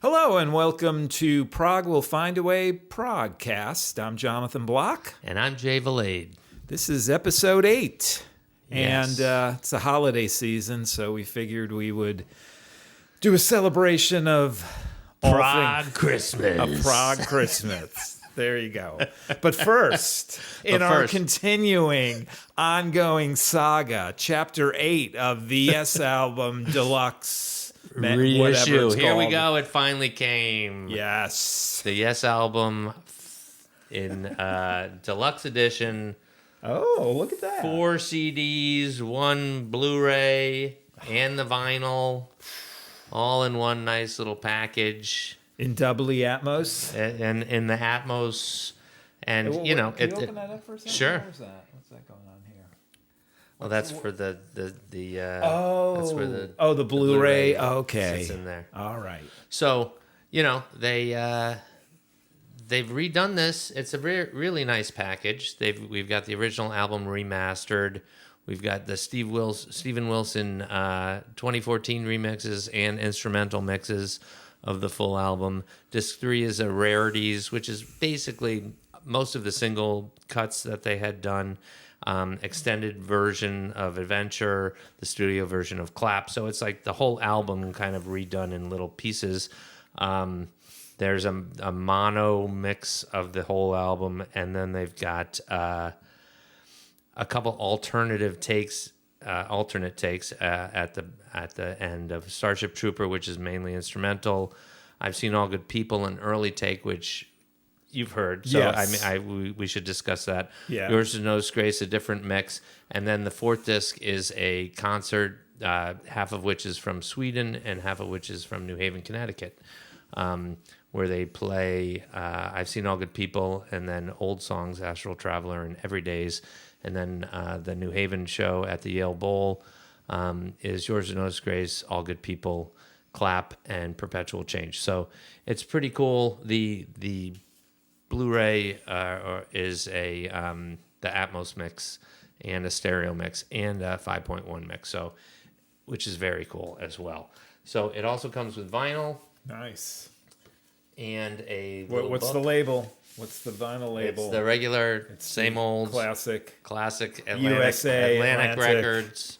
Hello and welcome to Prog Will Find a Way Progcast. I'm Jonathan Block. And I'm Jay Valade. This is episode 8. Yes. And it's a holiday season, so we figured we would do a celebration of Prog Christmas. A Prog Christmas. There you go. But first, our continuing, ongoing saga, Chapter 8 of the Yes Album Deluxe Reissue. Here we go. It finally came. Yes. The Yes Album in Deluxe Edition. Oh, look at that. 4 CDs, 1 Blu-ray, and the vinyl. All in one nice little package. In doubly Atmos? And in the Atmos. And, Can you open that up for a second? Sure. Where's that? What's that going on here? Well, that's for the that's where the the Blu-ray. Blu-ray Okay. sits in there. All right. So, they've redone this. It's a really nice package. We've got the original album remastered. We've got the Steven Wilson 2014 remixes and instrumental mixes of the full album. Disc 3 is a rarities, which is basically most of the single cuts that they had done. Extended version of Adventure, the studio version of Clap. So it's like the whole album kind of redone in little pieces. There's a mono mix of the whole album, and then they've got a couple alternate takes at the end of Starship Trooper, which is mainly instrumental. I've Seen All Good People, an early take, which you've heard, so yes. we should discuss that. Yeah. Yours is No Disgrace, a different mix, and then the fourth disc is a concert, half of which is from Sweden and half of which is from New Haven, Connecticut, where they play I've Seen All Good People, and then old songs, Astral Traveler and Everydays, and then the New Haven show at the Yale Bowl is Yours is No Disgrace, All Good People, Clap, and Perpetual Change. So it's pretty cool. The Blu-ray is the Atmos mix and a stereo mix and a 5.1 mix, so which is very cool as well. So it also comes with vinyl. Nice. And what's the label? What's the vinyl label? It's the regular, same old classic Atlantic Atlantic Records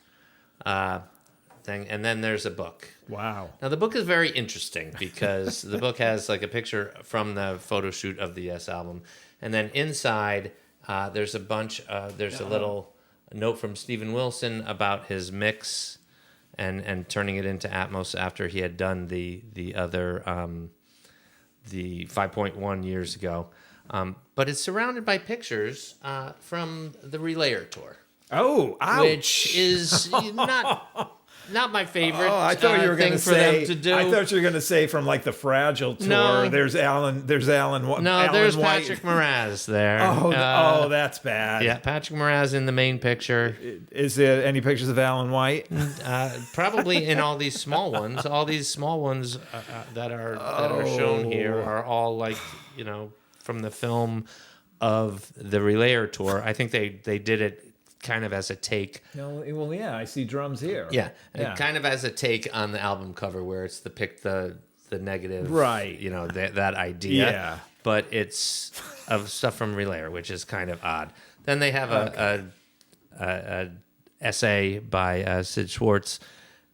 thing, and then there's a book. Wow. Now the book is very interesting because the book has like a picture from the photo shoot of the Yes album, and then inside there's a little note from Steven Wilson about his mix and turning it into Atmos after he had done the other the 5.1 years ago. But it's surrounded by pictures from the Relayer tour. Oh, ouch. Which is not my favorite. Oh, I thought you were going to say. For them to do. I thought you were going to say from like the Fragile tour. No. There's Alan. There's Alan. No, there's Patrick Moraz there. Oh, that's bad. Yeah, Patrick Moraz in the main picture. Is there any pictures of Alan White? Probably in all these small ones. All these small ones that are shown here are all like from the film of the Relayer tour. I think they did it kind of as a take. No, well, yeah, I see drums here. Yeah, kind of as a take on the album cover where it's the negative, right? That idea. Yeah, but it's of stuff from Relayer, which is kind of odd. Then they have a essay by Sid Schwartz,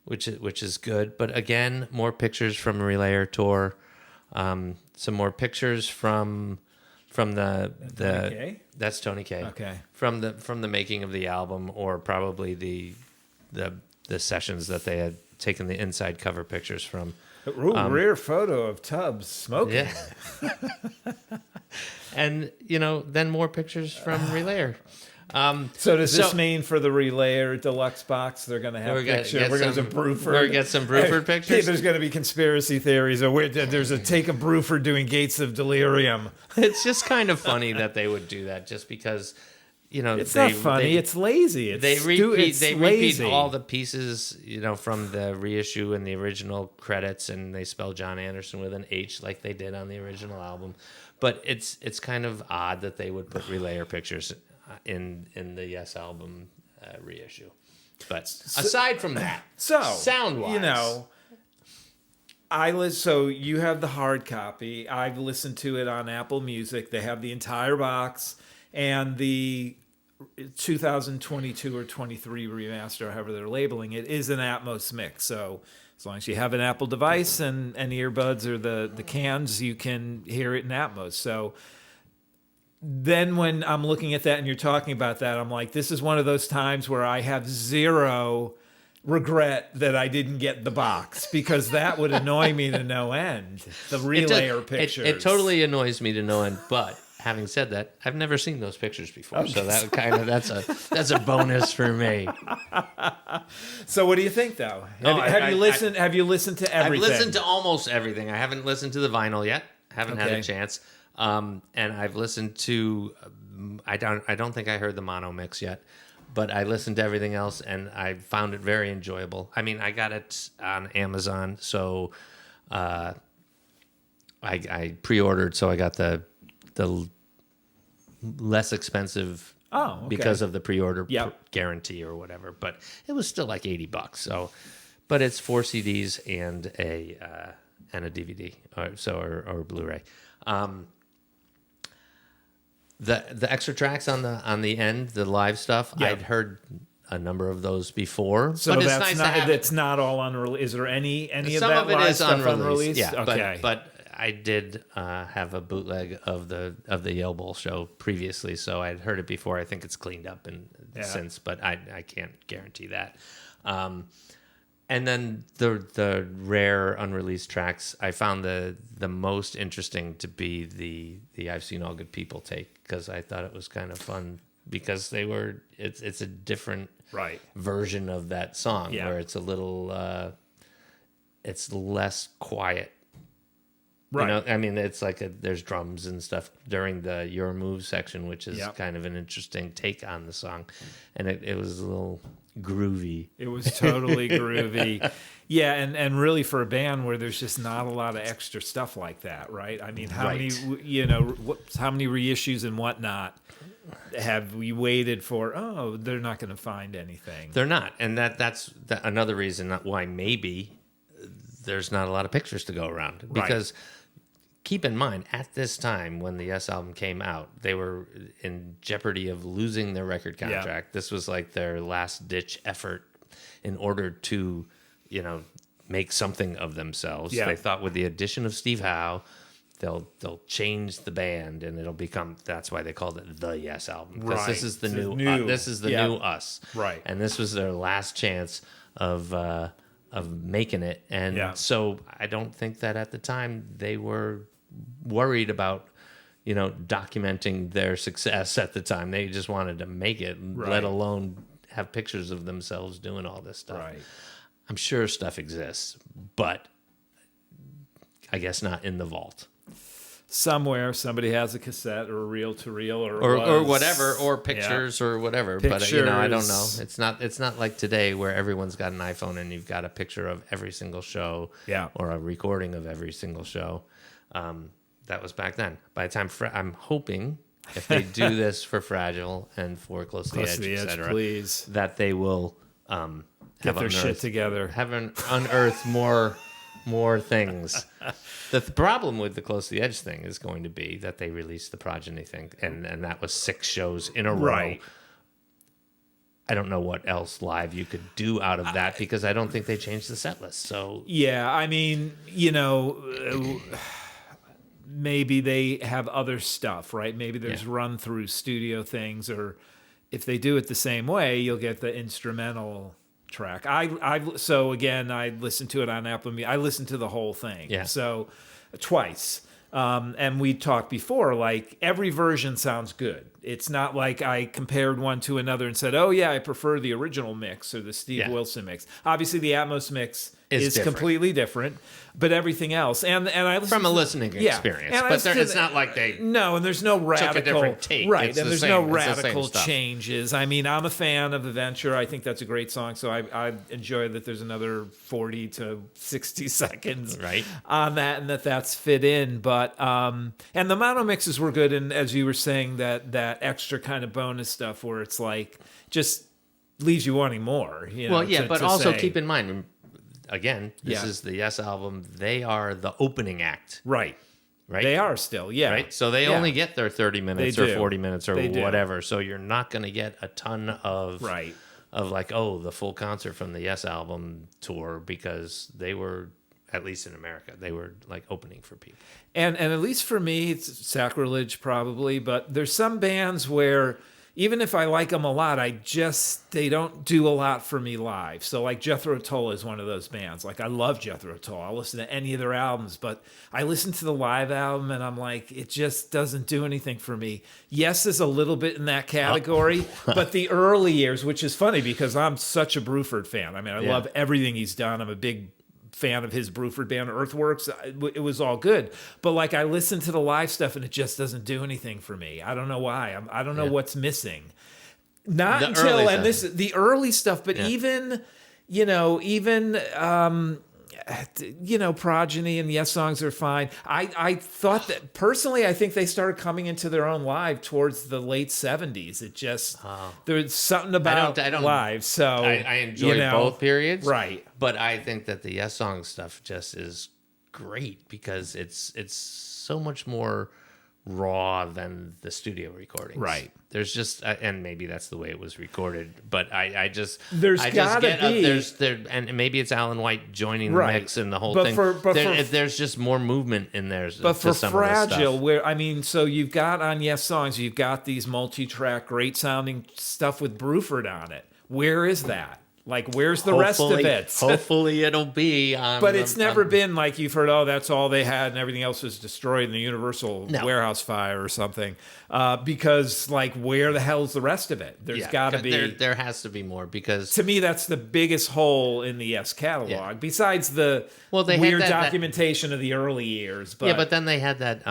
which is good. But again, more pictures from Relayer tour. Some more pictures from the Tony Kaye? That's Tony Kaye. Okay. From the making of the album, or probably the sessions that they had taken the inside cover pictures from. Rear photo of Tubbs smoking. Yeah. And then more pictures from Relayer. So does this mean for the Relayer deluxe box they're going to have pictures? We're going to Bruford. We're going to get some Bruford pictures. Hey, there's going to be conspiracy theories. There's a take of Bruford doing Gates of Delirium. It's just kind of funny that they would do that, just because it's not funny. It's lazy. They repeat all the pieces from the reissue and the original credits, and they spell John Anderson with an H like they did on the original album. But it's kind of odd that they would put Relayer pictures in the Yes album reissue. But aside from that, sound-wise, So you have the hard copy. I've listened to it on Apple Music. They have the entire box and the 2022 or 23 remaster, however they're labeling it, is an Atmos mix. So as long as you have an Apple device and earbuds or the cans, you can hear it in Atmos. So then when I'm looking at that and you're talking about that, I'm like, this is one of those times where I have zero regret that I didn't get the box, because that would annoy me to no end. The relayer pictures. It totally annoys me to no end, but having said that, I've never seen those pictures before, so that that's a bonus for me. So what do you think, though? Have you listened to everything? I've listened to almost everything. I haven't listened to the vinyl yet. Haven't had a chance. And I've listened to. I don't think I heard the mono mix yet, but I listened to everything else, and I found it very enjoyable. I mean, I got it on Amazon, so I pre-ordered, so I got the less expensive because of the pre-order guarantee or whatever, but it was still like $80. So, but it's 4 CDs and a DVD or Blu-ray. The extra tracks on the end, the live stuff, I'd heard a number of those before. So but that's it's nice it's not all unreleased. Is there any of that some of it live is stuff unreleased? Yeah, okay. but I did have a bootleg of the Yale Bowl show previously, so I'd heard it before. I think it's cleaned up since, but I can't guarantee that. And then the rare unreleased tracks, I found the most interesting to be the I've Seen All Good People take, because I thought it was kind of fun, because it's a different version of that song where it's a little it's less quiet. Right. You know, I mean, it's like there's drums and stuff during the Your Move section, which is kind of an interesting take on the song. And it was a little groovy. It was totally groovy. Yeah, and really for a band where there's just not a lot of extra stuff like that, right? I mean, how many reissues and whatnot have we waited for? Oh, they're not going to find anything. They're not. And that's another reason why maybe there's not a lot of pictures to go around. Because keep in mind, at this time when the Yes album came out, they were in jeopardy of losing their record contract. Yeah. This was like their last ditch effort in order to, make something of themselves. Yeah. They thought with the addition of Steve Howe, they'll change the band and it'll become. That's why they called it the Yes album, because this is the new. This is the new us. Right. And this was their last chance of making it. And so I don't think that at the time they were worried about, documenting their success at the time. They just wanted to make it, let alone have pictures of themselves doing all this stuff. Right. I'm sure stuff exists, but I guess not in the vault. Somewhere somebody has a cassette or a reel-to-reel or whatever, or pictures or whatever. Pictures. But I don't know. It's not like today where everyone's got an iPhone and you've got a picture of every single show, or a recording of every single show. That was back then. By the time I'm hoping, if they do this for Fragile and for Close to the Edge, etc., please, that they will get their shit together, have unearthed more things. The problem with the Close to the Edge thing is going to be that they released the Progeny thing, and that was 6 shows in a row. Right. I don't know what else live you could do out of that, because I don't think they changed the set list. So yeah, I mean, maybe they have other stuff, right? Maybe there's run-through studio things, or if they do it the same way, you'll get the instrumental track. So again, I listened to it on Apple Music. I listened to the whole thing. Yeah. So twice. And we talked before, like every version sounds good. It's not like I compared one to another and said, oh yeah, I prefer the original mix or the Steve Wilson mix. Obviously the Atmos mix is completely different, but everything else. And I listened from a listening experience, but it's not like they and there's no radical took a different take. Right, and there's no radical changes. I mean, I'm a fan of Adventure. I think that's a great song, so I enjoy that there's another 40 to 60 seconds on that, and that's fit in. But and the mono mixes were good, and as you were saying, that extra kind of bonus stuff where it's like just leaves you wanting more. But also keep in mind, again, this is the Yes album. They are the opening act. Right. They are still, yeah. Right? So they only get their 30 minutes or 40 minutes or whatever. So you're not going to get a ton of like, the full concert from the Yes album tour, because they were, at least in America, they were like opening for people. And at least for me, it's sacrilege probably, but there's some bands where even if I like them a lot, they don't do a lot for me live. So like Jethro Tull is one of those bands. Like I love Jethro Tull. I'll listen to any of their albums, but I listen to the live album and I'm like, it just doesn't do anything for me. Yes is a little bit in that category, but the early years, which is funny because I'm such a Bruford fan. I mean, I love everything he's done. I'm a big fan of his Bruford band Earthworks. It was all good, but like I listen to the live stuff and it just doesn't do anything for me. I don't know why. I don't know what's missing. Not until the early stuff, but even Progeny and Yes songs are fine. I thought that personally, I think they started coming into their own live towards the late 70s. It just there's something about I don't live. So I enjoy both periods, right? But I think that the Yes song stuff just is great because it's so much more raw than the studio recordings. Right. There's just, and maybe that's the way it was recorded, but I just and maybe it's Alan White joining the mix and the whole thing. There's just more movement in there. But for Fragile, so you've got on Yes songs, you've got these multi-track, great sounding stuff with Bruford on it. Where is that? Like, where's the rest of it? Hopefully it'll be on... But it's never been like you've heard, that's all they had and everything else was destroyed in the Universal warehouse fire or something. Because, like, where the hell's the rest of it? There's got to be... There has to be more because... To me, that's the biggest hole in the Yes catalog. Besides the weird documentation of the early years. But, but then they had that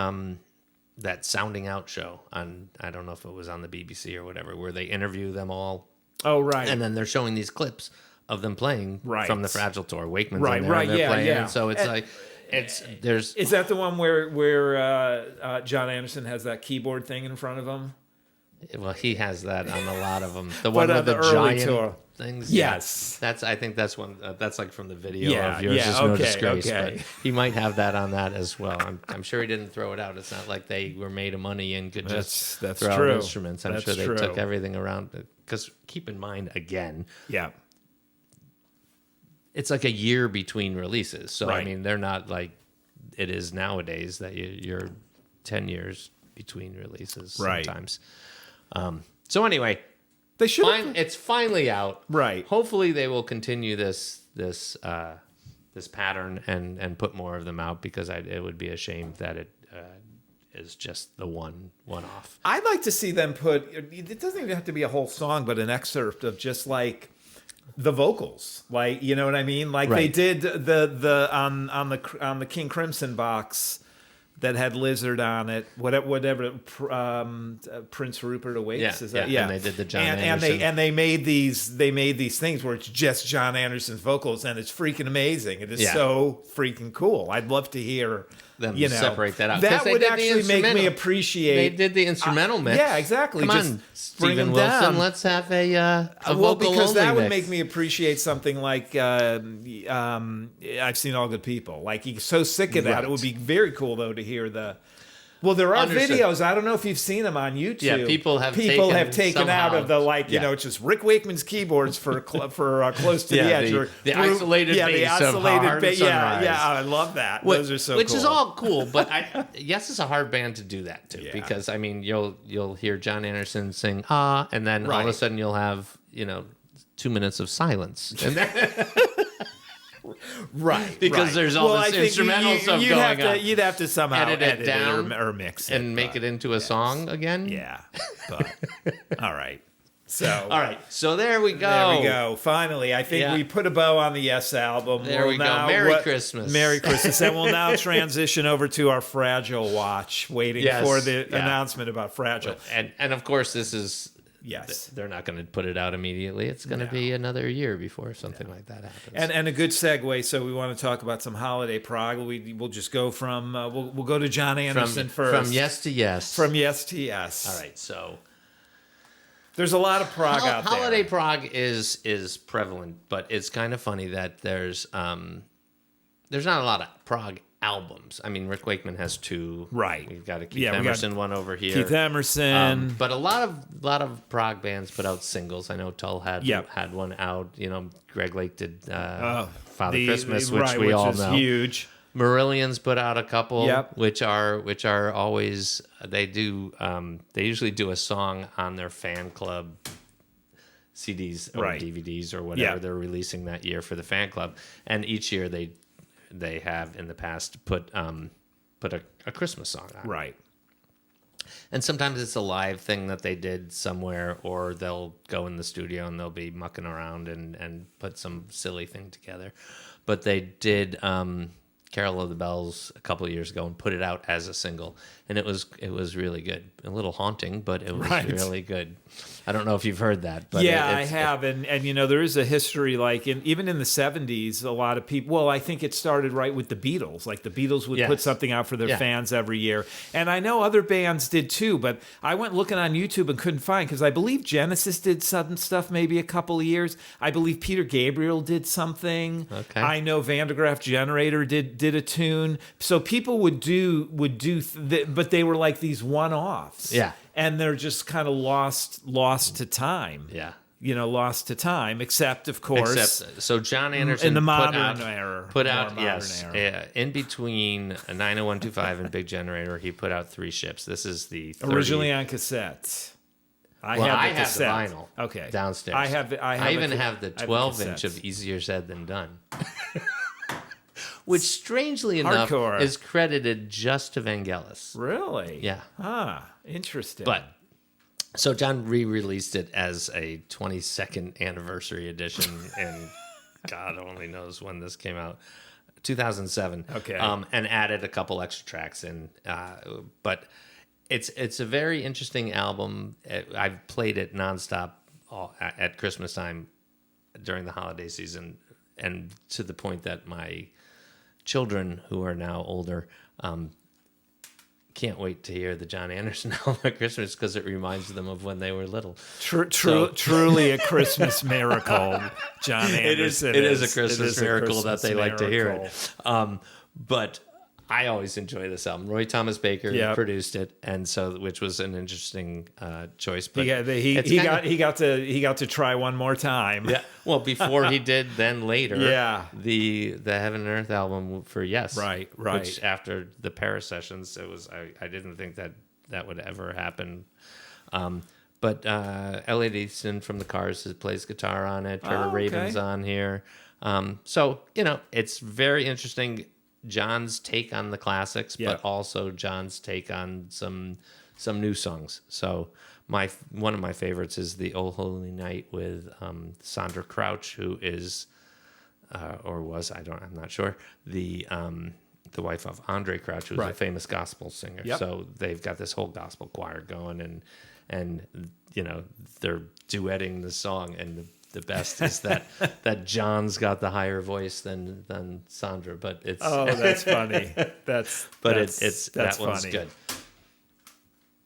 Sounding Out show on... I don't know if it was on the BBC or whatever, where they interview them all. Oh, right. And then they're showing these clips of them playing from the Fragile tour. Wakeman's in there and they're playing. And so it's there's... Is that the one where John Anderson has that keyboard thing in front of him? Well, he has that on a lot of them. The one with the giant tour things. Yes. I think that's one. That's like from the video of Yours Is No Disgrace. But he might have that on that as well. I'm sure he didn't throw it out. It's not like they were made of money and could just throw out instruments. I'm sure they took everything around. Because keep in mind, again, it's like a year between releases. So, I mean, they're not like it is nowadays that you're 10 years between releases sometimes. So anyway, they should. It's finally out. Right. Hopefully, they will continue this pattern and put more of them out because it would be a shame that it is just the one-off. I'd like to see them put. It doesn't even have to be a whole song, but an excerpt of just like the vocals, like you know what I mean. Like they did the on the King Crimson box. That had Lizard on it, whatever. Prince Rupert Awakes. Is that? Yeah. And they did the John Anderson. And they made these things where it's just John Anderson's vocals, and it's freaking amazing. It is so freaking cool. I'd love to hear them separate that out. That would actually make me appreciate. They did the instrumental mix. Yeah, exactly. Come on, Steven Wilson. Down. Let's have a vocal because that would mix. make me appreciate something like I've Seen All Good People. Like he's so sick of that. It would be very cool though to hear the. Well, there are videos. I don't know if you've seen them on YouTube. Yeah, people have taken out of the it's just Rick Wakeman's keyboards for close to the edge. The isolated bass of Hard Sunrise. I love that. Those are so cool. Which is all cool, but Yes is a hard band to do that to because I mean you'll hear John Anderson sing and then all of a sudden you'll have 2 minutes of silence. And because there's all this instrumental stuff going on. You'd have to somehow edit it down or mix it and make it into a song again. Yeah, but all right. So there we go. There we go. Finally, I think we put a bow on the Yes album. There we go. Merry Christmas. Merry Christmas. And we'll now transition over to our Fragile watch, waiting for the announcement about Fragile. And of course, this is. Yes. They're not going to put it out immediately. It's going to be another year before something like that happens. And a good segue. So we want to talk about some holiday prog. We'll just go from we'll go to John Anderson first. From Yes to Yes. From Yes to Yes. All right. So There's a lot of prog out there. Holiday prog is prevalent, but it's kind of funny that there's not a lot of prog albums. I mean, Rick Wakeman has 2. Right. We've got a Keith Emerson one over here. Keith Emerson. But a lot of prog bands put out singles. I know Tull had one out. You know, Greg Lake did Father Christmas, which we all know. Huge. Marillion's put out a couple, which are always they usually do a song on their fan club CDs or DVDs or whatever they're releasing that year for the fan club, and each year they have in the past put a Christmas song on. Right. And sometimes it's a live thing that they did somewhere, or they'll go in the studio and they'll be mucking around and put some silly thing together. But they did Carol of the Bells a couple of years ago and put it out as a single, and it was really good. A little haunting, but it was really good. I don't know if you've heard that, but I have, and you know, there is a history, like even in the 70s, a lot of people. Well, I think it started right with the Beatles. Like the Beatles would put something out for their fans every year, and I know other bands did too. But I went looking on YouTube and couldn't find, because I believe Genesis did some stuff maybe a couple of years. I believe Peter Gabriel did something. Okay. I know Van de Graaff Generator did a tune. So people would do, but they were like these one-offs. Yeah. And they're just kind of lost to time. Yeah. You know, lost to time, except, of course. So John Anderson in the modern era. In between 90125 and Big Generator, he put out 3 ships. This is the 30. Originally on cassette. I have the vinyl. Okay. Downstairs. I even have the 12-inch of Easier Said Than Done. Which, strangely enough, is credited just to Vangelis. Really? Yeah. Interesting. But so John re-released it as a 22nd anniversary edition, and God only knows when this came out, 2007. Okay. And added a couple extra tracks in. But it's a very interesting album. I've played it nonstop at Christmas time during the holiday season, and to the point that my children, who are now older, can't wait to hear the John Anderson album at Christmas, because it reminds them of when they were little. Truly a Christmas miracle, John Anderson. It is a Christmas miracle that they like to hear it. But I always enjoy this album. Roy Thomas Baker produced it, and so, which was an interesting choice. But he got to try one more time. Yeah. Well, before he did, then later. Yeah. The Heaven and Earth album for Yes. Right. Which, after the Paris sessions, it was I didn't think that would ever happen. But Elliot Easton from the Cars plays guitar on it. Trevor Rabin's on here. So, you know, it's very interesting. John's take on the classics, but also John's take on some new songs. So one of my favorites is the "Oh Holy Night" with Sandra Crouch, who is or was, I'm not sure, the wife of Andre Crouch, who's a famous gospel singer. Yep. So they've got this whole gospel choir going, and you know, they're duetting the song, and the best is that John's got the higher voice than Sandra, but it's that's funny. That one's good.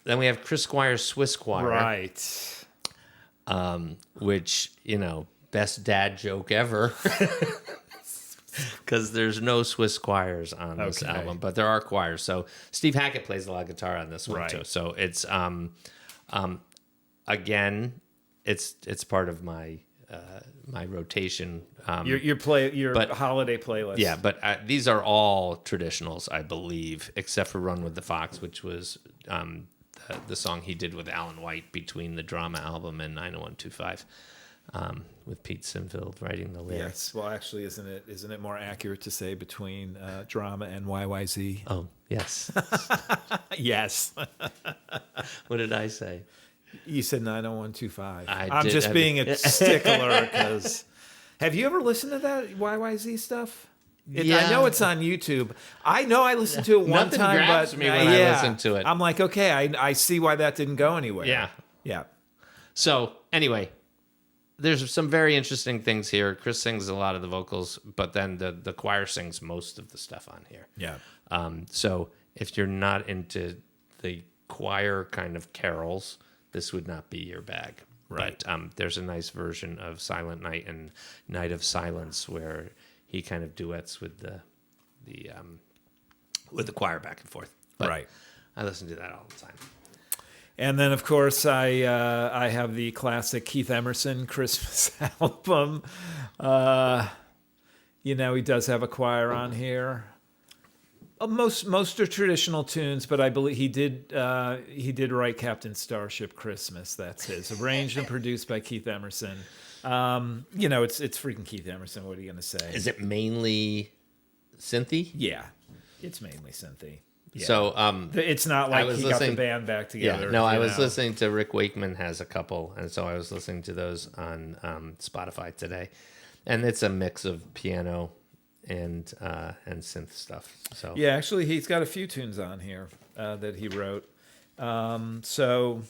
Then we have Chris Squire's Swiss Choir, right? Which, you know, best dad joke ever, because there's no Swiss choirs on this album, but there are choirs. So Steve Hackett plays a lot of guitar on this one too. So it's again, it's part of my rotation. Your holiday playlist. Yeah, but these are all traditionals, I believe, except for Run with the Fox, which was the song he did with Alan White between the Drama album and 90125, with Pete Sinfield writing the lyrics. Yes. Well, actually, isn't it more accurate to say between Drama and YYZ? Oh, yes. Yes. What did I say? You said 90125. I'm just being a stickler, because have you ever listened to that YYZ stuff? I know it's on YouTube. I know I listened to it one Nothing time, grabs but me when I listen to it. I'm like, okay, I see why that didn't go anywhere. Yeah. So anyway, there's some very interesting things here. Chris sings a lot of the vocals, but then the choir sings most of the stuff on here. Yeah. So if you're not into the choir kind of carols, this would not be your bag. But there's a nice version of Silent Night and Night of Silence where he kind of duets with the choir back and forth. But Right. I listen to that all the time. And then, of course, I have the classic Keith Emerson Christmas album. He does have a choir on here. Most are traditional tunes, but I believe he did write Captain Starship Christmas. That's his, arranged and produced by Keith Emerson. It's freaking Keith Emerson. What are you gonna say? Is it mainly synthy? Yeah, it's mainly synthy. Yeah. So it's not like he got the band back together. Yeah, no, I was listening to Rick Wakeman has a couple, and so I was listening to those on Spotify today, and it's a mix of piano and synth stuff. So yeah, actually, he's got a few tunes on here that he wrote. So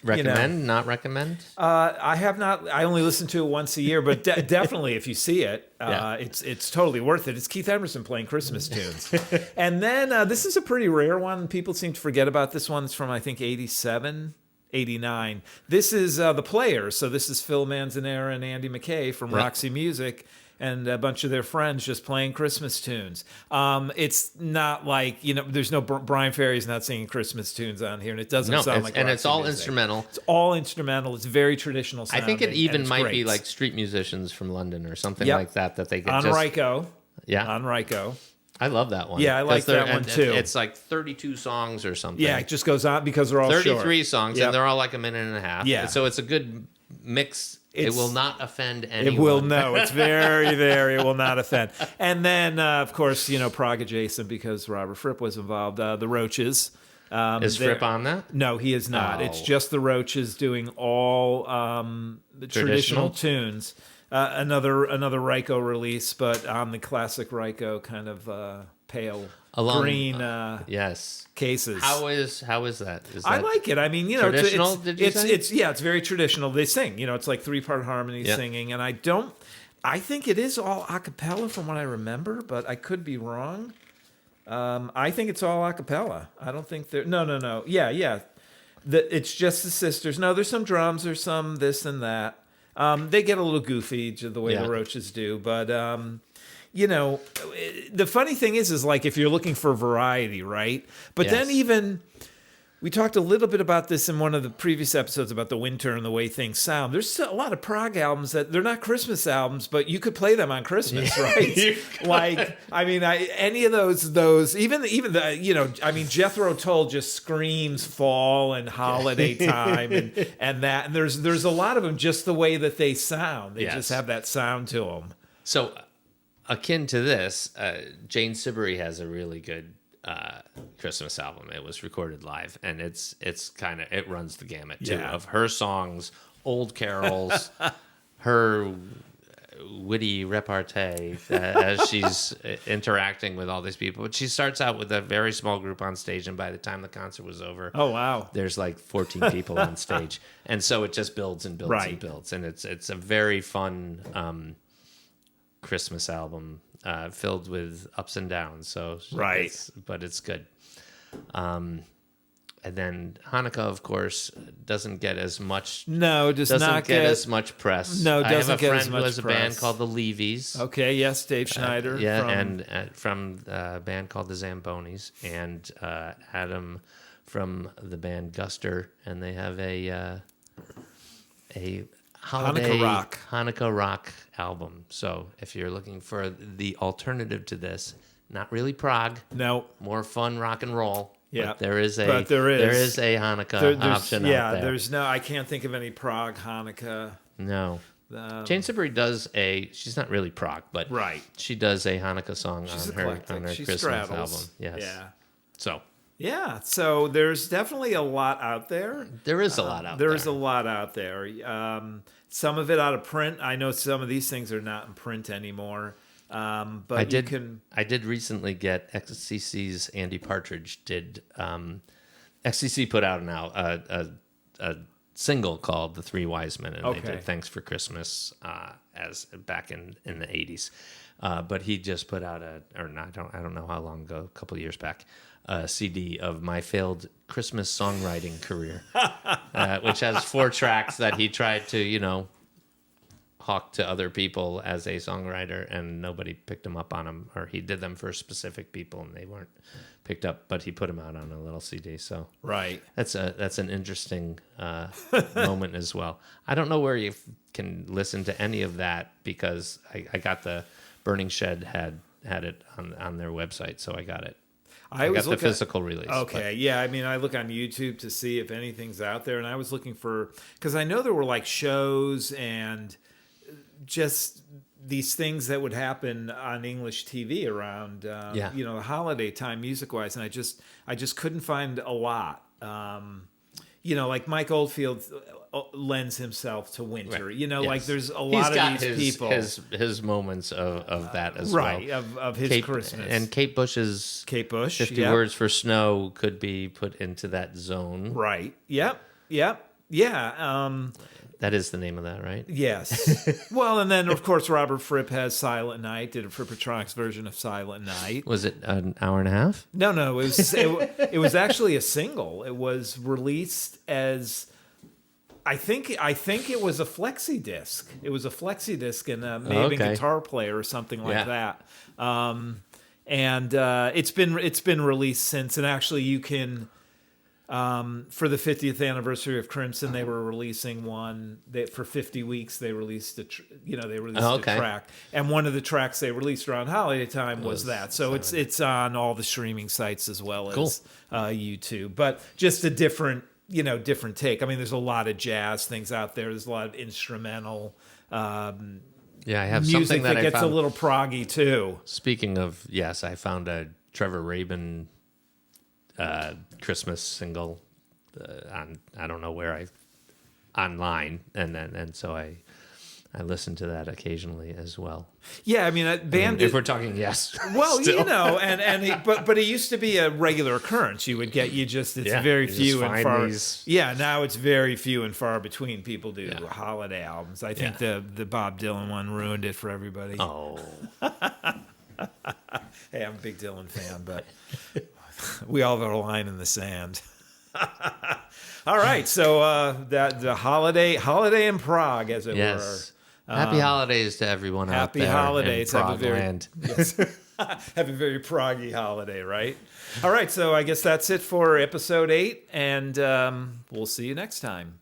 recommend, not recommend. I have not. I only listen to it once a year, but definitely if you see it, it's totally worth it. It's Keith Emerson playing Christmas tunes. And then this is a pretty rare one. People seem to forget about this one. It's from, I think, 87, 89. This is The Players. So this is Phil Manzanera and Andy McKay from Roxy Music and a bunch of their friends just playing Christmas tunes. It's not like, there's no Brian Ferry's not singing Christmas tunes on here, and it doesn't sound like and Roxy it's all music. Instrumental. It's all instrumental. It's very traditional sounding. I think it even might be great. like street musicians from London or something like that they get on Ryko. Yeah. On Ryko. I love that one. Yeah, I like that one too. It's like 32 songs or something. Yeah, it just goes on because they're all 33 short. songs, and they're all like a minute and a half. Yeah. So it's a good mix. It will not offend anyone. It will, no. It's very, very, it will not offend. And then, of course, Prog adjacent because Robert Fripp was involved. The Roaches. Is Fripp on that? No, he is not. It's just the Roaches doing all the traditional tunes. Another Ryko release, but on the classic Ryko kind of pale green cases. How is that? I like it. I mean, traditional. It's very traditional. They sing. It's like 3-part harmony singing, and I think it is all a cappella from what I remember, but I could be wrong. I think it's all a cappella. I don't think they're no. Yeah. It's just the sisters. No, there's some drums. There's some this and that. They get a little goofy the way the Roaches do, but the funny thing is like if you're looking for variety, right? But then even we talked a little bit about this in one of the previous episodes about the winter and the way things sound. There's a lot of prog albums that they're not Christmas albums, but you could play them on Christmas, right? Like, I mean, any of those, even the, Jethro Tull just screams fall and holiday time and that, and there's a lot of them just the way that they sound. They just have that sound to them. So, akin to this, Jane Siberry has a really good Christmas album. It was recorded live, and it's kind of, it runs the gamut too of her songs, old carols, her witty repartee as she's interacting with all these people. But she starts out with a very small group on stage, and by the time the concert was over, there's like 14 people on stage, and so it just builds and builds and builds, and it's a very fun Christmas album. Filled with ups and downs, but it's good. And then Hanukkah, of course, doesn't get as much. No, doesn't get as much press. No, I have a get friend as much who has press. a band called the Levies. Okay, yes, Dave Schneider. From a band called the Zambonis, and Adam from the band Guster, and they have a holiday Hanukkah rock album. So if you're looking for the alternative to this, not really prog, more fun rock and roll. Yeah, but there is a Hanukkah option out there. There's no. I can't think of any prog Hanukkah. No. Jane Siberry does she's not really prog, but she does a Hanukkah song on her Christmas album. Yes. Yeah. So there's definitely a lot out there. There is a lot out there. There is a lot out there. Some of it out of print. I know some of these things are not in print anymore. But I did recently get XCC's Andy Partridge did. XCC put out now a single called "The Three Wise Men," and they did "Thanks for Christmas" as back in the 80s. But he just put out I don't know how long ago, a couple of years back, a CD of my failed Christmas songwriting career, which has 4 tracks that he tried to, hawk to other people as a songwriter, and nobody picked him up on them, or he did them for specific people and they weren't picked up, but he put them out on a little CD. So right, that's an interesting moment as well. I don't know where you can listen to any of that, because I got the Burning Shed had it on their website, so I got it. I got the physical release. Okay, yeah. I mean, I look on YouTube to see if anything's out there, and I was looking for, because I know there were like shows and just these things that would happen on English TV around, the holiday time, music-wise, and I just couldn't find a lot. Like Mike Oldfield lends himself to winter. Right. Like there's a lot of these people. His moments of that as well. Right, of his Christmas. And Kate Bush, 50 Words for Snow could be put into that zone. Right. Yep. Yeah. That is the name of that, right? Yes. Well, and then, of course, Robert Fripp has Silent Night, did a Frippatronics version of Silent Night. Was it an hour and a half? No. It was actually a single. It was released as... I think it was a flexi disc. It was a flexi disc and maybe a guitar player or something like that. And it's been released since. And actually, you can for the 50th anniversary of Crimson, they were releasing one. For 50 weeks, they released a track. And one of the tracks they released around holiday time was that. So it's on all the streaming sites as well as YouTube. But just a different take. I mean, there's a lot of jazz things out there. There's a lot of instrumental I have music something that gets I found, a little proggy too. Speaking of, I found a Trevor Rabin Christmas single on, I don't know where, online, and so I listen to that occasionally as well. Yeah, I mean, if we're talking, yes. Well, but it used to be a regular occurrence. It's very few and far. Yeah, now it's very few and far between people do holiday albums. I think the Bob Dylan one ruined it for everybody. Oh. Hey, I'm a big Dylan fan, but we all have a line in the sand. All right, so the holiday in Prague, as it were. Happy holidays to everyone out there. Happy holidays. In Prog land. Have a very proggy holiday, right? All right, so I guess that's it for episode 8, and we'll see you next time.